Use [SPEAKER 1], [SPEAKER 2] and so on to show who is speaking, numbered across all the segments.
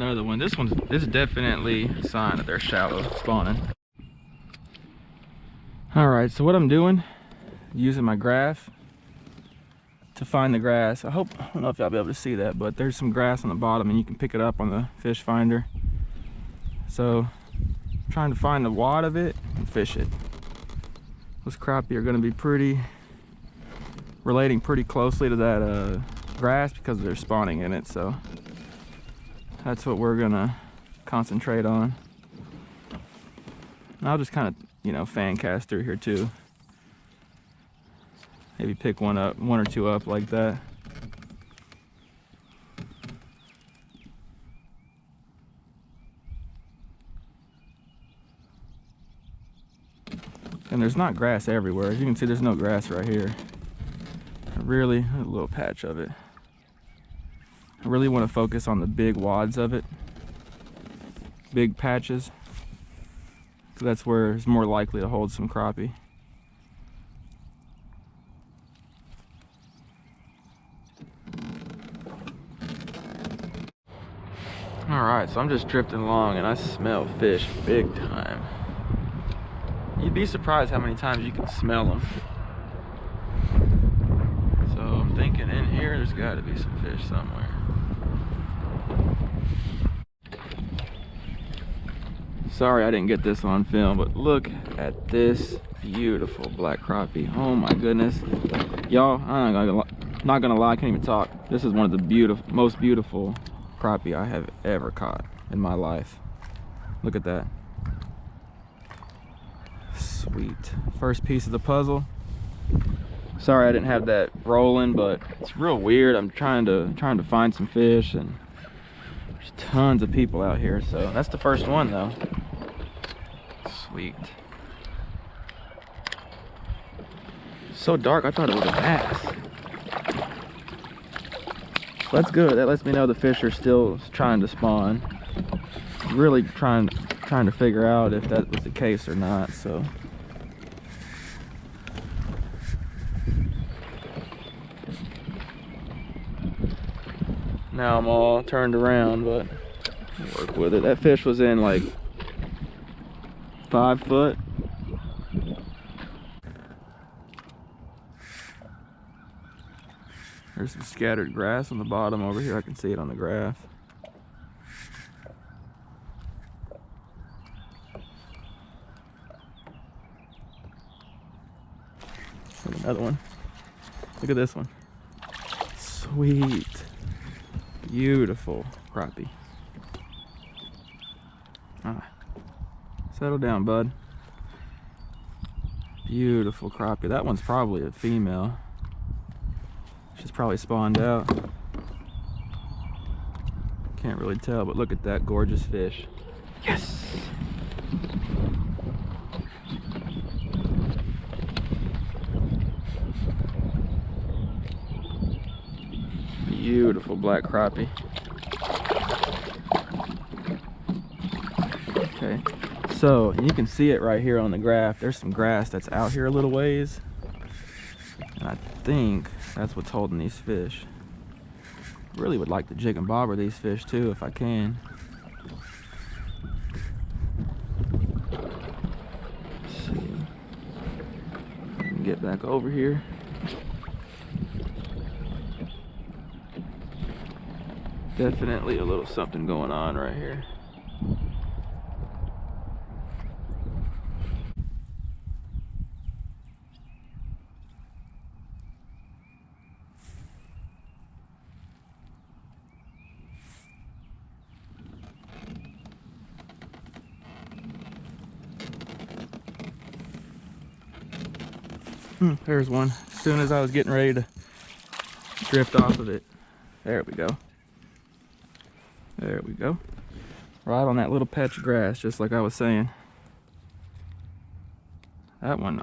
[SPEAKER 1] Another one. This is definitely a sign that they're shallow spawning. All right, so what I'm doing, using my graph to find the grass. I don't know if y'all be able to see that, but there's some grass on the bottom and you can pick it up on the fish finder. So I'm trying to find the wad of it and fish it. Those crappie are gonna be relating pretty closely to that grass because they're spawning in it. So that's what we're gonna concentrate on. And I'll just kind of, you know, fan cast through here too. Maybe pick one or two up like that. And there's not grass everywhere. As you can see, there's no grass right here. A little patch of it. I really want to focus on the big wads of it. Big patches. So that's where it's more likely to hold some crappie. Alright, so I'm just drifting along and I smell fish big time. You'd be surprised how many times you can smell them. So I'm thinking in here there's got to be some fish somewhere. Sorry I didn't get this on film, but look at this beautiful black crappie. Oh my goodness. Y'all, I'm not gonna lie, I can't even talk. This is one of the most beautiful crappie I have ever caught in my life. Look at that. Sweet. First piece of the puzzle. Sorry I didn't have that rolling, but it's real weird. I'm trying to find some fish and there's tons of people out here. So that's the first one though. Sweet. So dark, I thought it was a bass. That's good. That lets me know the fish are still trying to spawn. Really trying to figure out if that was the case or not. So now I'm all turned around, but I'll work with it. That fish was in like 5 foot. There's some scattered grass on the bottom over here. I can see it on the graph. Another one. Look at this one. Sweet. Beautiful crappie. Settle down, bud. Beautiful crappie. That one's probably a female. She's probably spawned out. Can't really tell, but look at that gorgeous fish. Yes! Beautiful black crappie. Okay, so you can see it right here on the graph. There's some grass that's out here a little ways. And I think that's what's holding these fish. Really would like to jig and bobber these fish too if I can. Let's see. Get back over here. Definitely a little something going on right here. There's one. As soon as I was getting ready to drift off of it. There we go. There we go. Right on that little patch of grass, just like I was saying. That one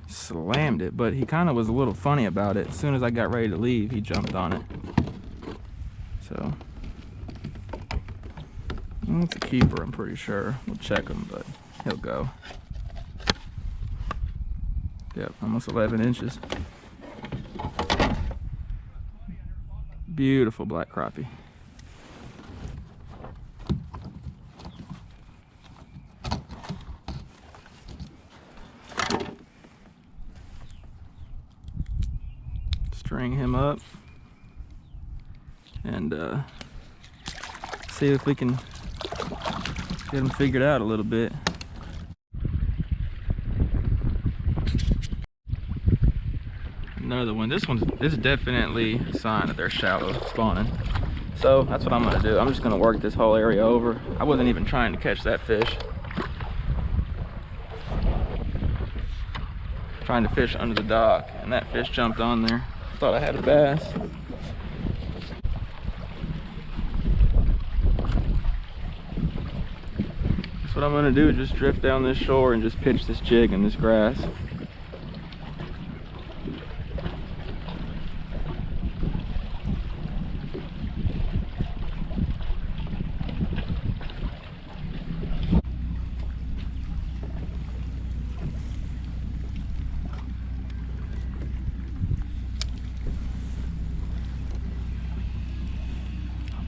[SPEAKER 1] slammed it, but he kind of was a little funny about it. As soon as I got ready to leave, he jumped on it. So, it's a keeper, I'm pretty sure. We'll check him, but he'll go. Yep, almost 11 inches. Beautiful black crappie. string him up and see if we can get him figured out a little bit. Another one. This is definitely a sign that they're shallow spawning. So that's what I'm gonna do. I'm just gonna work this whole area over. I wasn't even trying to catch that fish. Trying to fish under the dock, and that fish jumped on there. Thought I had a bass. That's what I'm gonna do, just drift down this shore and just pitch this jig in this grass.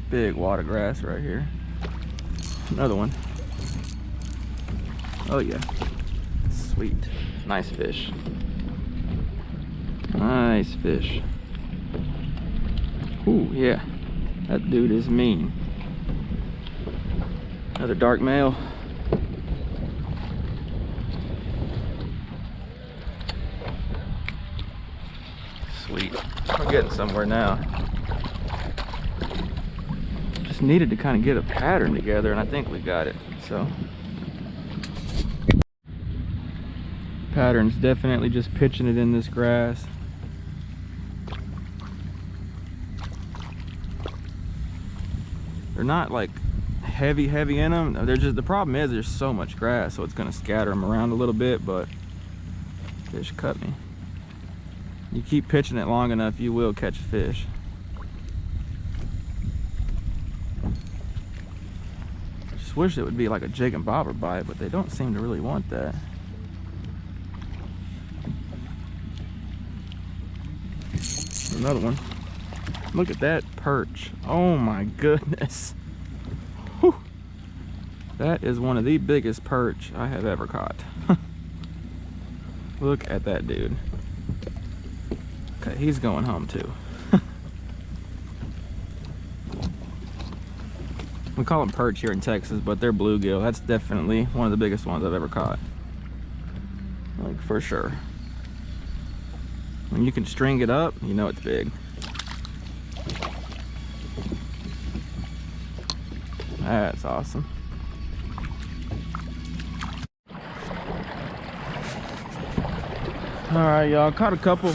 [SPEAKER 1] Big water grass right here. Another one. Oh yeah. Sweet. Nice fish. Nice fish. Ooh, yeah. That dude is mean. Another dark male. Sweet. We're getting somewhere now. Just needed to kind of get a pattern together, and I think we got it. So pattern's definitely just pitching it in this grass. They're not like heavy in them. They're just, the problem is there's so much grass, so it's going to scatter them around a little bit, but fish cut me. You keep pitching it long enough, you will catch a fish. Just wish it would be like a jig and bobber bite, but they don't seem to really want that. Another one. Look at that perch. Oh my goodness. Whew. That is one of the biggest perch I have ever caught. Look at that dude. Okay, he's going home too. We call them perch here in Texas, but they're bluegill. That's definitely one of the biggest ones I've ever caught. Like, for sure. When you can string it up, you know it's big. That's awesome. All right, y'all, caught a couple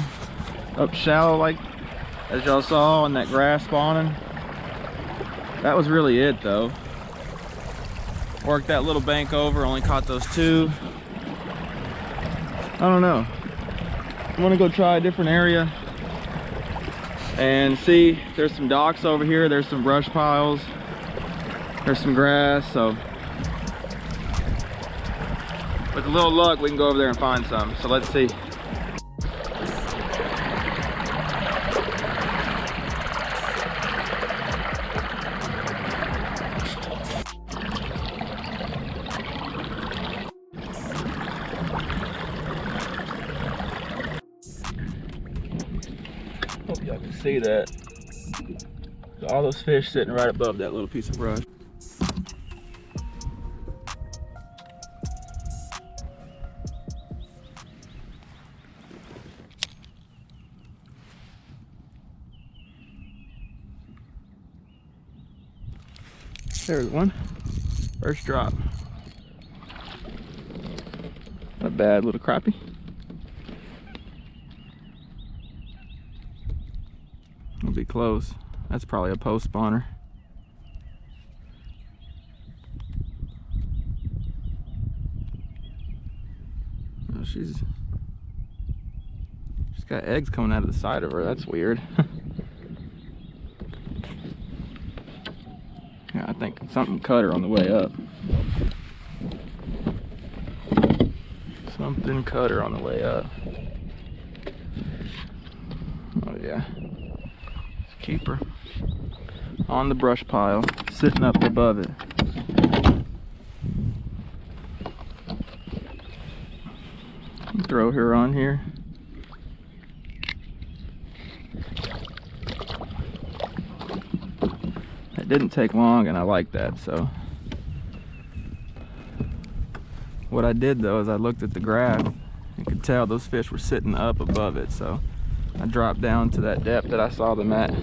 [SPEAKER 1] up shallow, like as y'all saw on that grass spawning. That was really it though. Worked that little bank over, only caught those two. I don't know. I want to go try a different area and see. There's some docks over here, there's some brush piles, there's some grass, so with a little luck we can go over there and find some. So let's see. Hope y'all can see that. All those fish sitting right above that little piece of brush. There's one. First drop. Not a bad little crappie. It'll be close. That's probably a post spawner. Oh, she's got eggs coming out of the side of her. That's weird. Yeah, I think something cut her on the way up. Something cut her on the way up. Oh yeah. Let's keep her on the brush pile, sitting up above it. Throw her on here. didn't take long, and I like that. So what I did though is I looked at the graph and could tell those fish were sitting up above it, so I dropped down to that depth that I saw them at.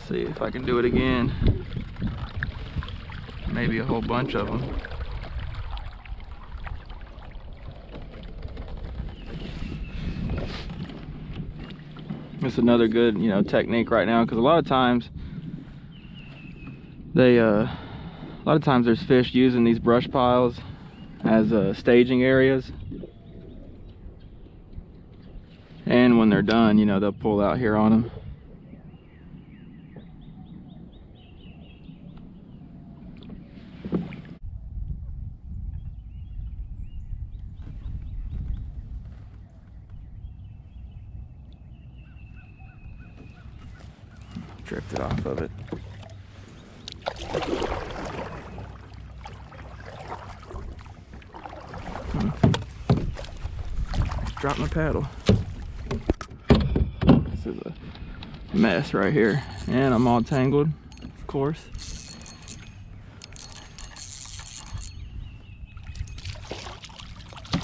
[SPEAKER 1] See if I can do it again. Maybe a whole bunch of them. It's another good, you know, technique right now, because a lot of times there's fish using these brush piles as staging areas, and when they're done, you know, they'll pull out here on them. Drifted off of it. Drop my paddle. This is a mess right here, and I'm all tangled, of course.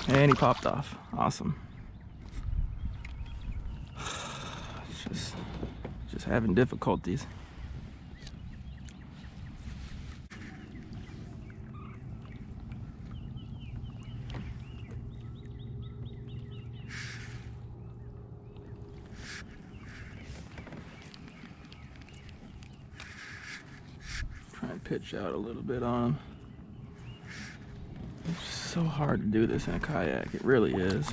[SPEAKER 1] And he popped off. Awesome. Just having difficulties. Try and pitch out a little bit on them. It's so hard to do this in a kayak. It really is.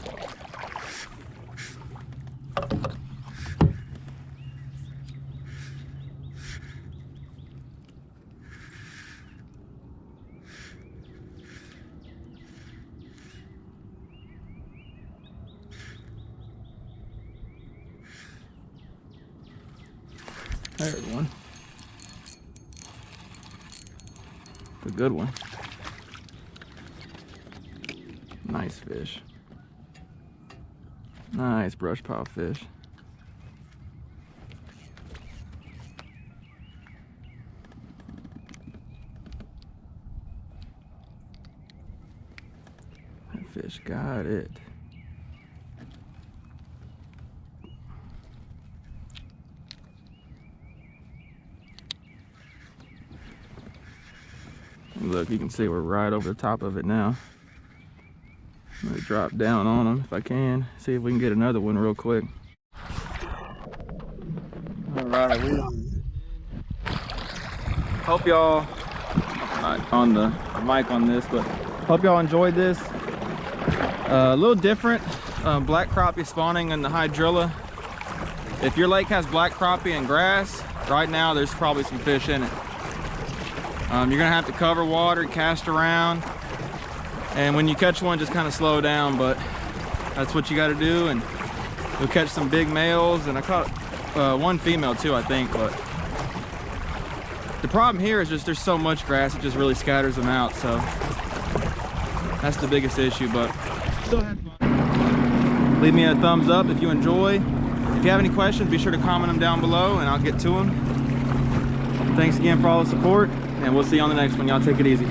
[SPEAKER 1] There's one. It's a good one. Nice fish. Nice brush pile fish. That fish got it. Look, you can see we're right over the top of it now. I'm gonna drop down on them if I can. See if we can get another one real quick. All right, hope y'all, not on the mic on this, but hope y'all enjoyed this. A little different, black crappie spawning in the hydrilla. If your lake has black crappie and grass, right now there's probably some fish in it. You're gonna have to cover water, cast around, and when you catch one, just kind of slow down, but that's what you got to do. And you'll catch some big males, and I caught one female too, I think. But the problem here is just there's so much grass, it just really scatters them out, so that's the biggest issue. But still had fun. Leave me a thumbs up if you enjoy. If you have any questions, be sure to comment them down below and I'll get to them. Thanks again for all the support, and we'll see you on the next one. Y'all take it easy.